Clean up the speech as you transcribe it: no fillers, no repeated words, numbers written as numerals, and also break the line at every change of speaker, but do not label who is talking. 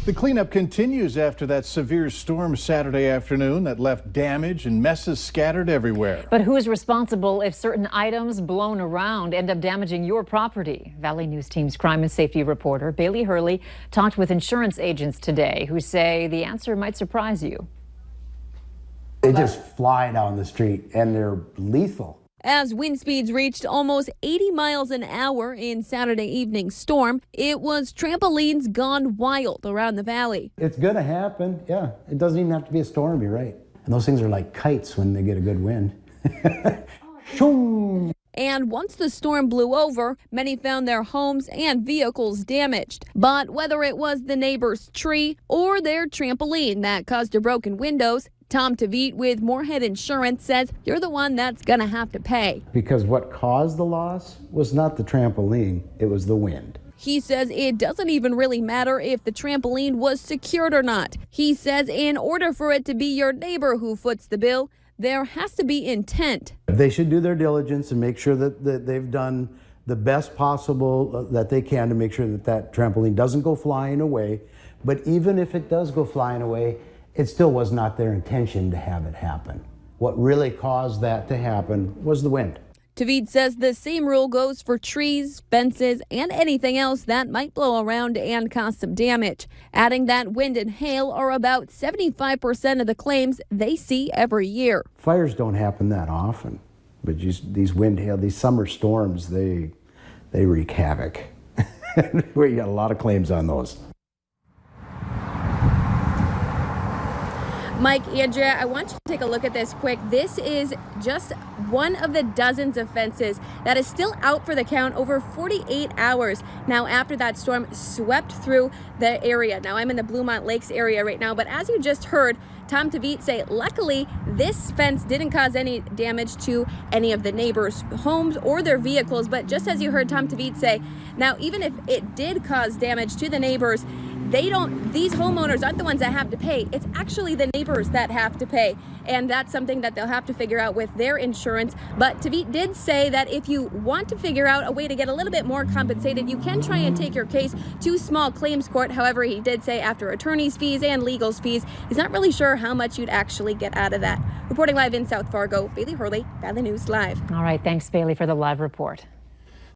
The cleanup continues after that severe storm Saturday afternoon that left damage and messes scattered everywhere.
But who is responsible if certain items blown around end up damaging your property? Valley News Team's crime and safety reporter Bailey Hurley talked with insurance agents today who say the answer might surprise you.
They just fly down the street and they're lethal.
As wind speeds reached almost 80 miles an hour in Saturday evening's storm, it was trampolines gone wild around the valley.
It's going to happen, yeah. It doesn't even have to be a storm, you're right. And those things are like kites when they get a good wind.
And once the storm blew over, many found their homes and vehicles damaged. But whether it was the neighbor's tree or their trampoline that caused the broken windows, Tom Tavit with Moorhead Insurance says you're the one that's going to have to pay.
Because what caused the loss was not the trampoline, it was the wind.
He says it doesn't even really matter if the trampoline was secured or not. He says in order for it to be your neighbor who foots the bill, there has to be intent.
They should do their diligence and make sure that they've done the best possible that they can to make sure that that trampoline doesn't go flying away. But even if it does go flying away, it still was not their intention to have it happen. What really caused that to happen was the wind.
Tavit says the same rule goes for trees, fences, and anything else that might blow around and cause some damage, adding that wind and hail are about 75% of the claims they see every year.
Fires don't happen that often, but these wind, hail, these summer storms, they wreak havoc. We got a lot of claims on those.
Mike, Andrea, I want you to take a look at this quick. This is just one of the dozens of fences that is still out for the count over 48 hours now after that storm swept through the area. Now, I'm in the Bluemont Lakes area right now, but as you just heard Tom Tavit say, luckily, this fence didn't cause any damage to any of the neighbors' homes or their vehicles. But just as you heard Tom Tavit say, now, even if it did cause damage to the neighbors, these homeowners aren't the ones that have to pay. It's actually the neighbors that have to pay. And that's something that they'll have to figure out with their insurance. But Tavit did say that if you want to figure out a way to get a little bit more compensated, you can try and take your case to small claims court. However, he did say after attorney's fees and legal's fees, he's not really sure how much you'd actually get out of that. Reporting live in South Fargo, Bailey Hurley, Valley News Live.
All right, thanks, Bailey, for the live report.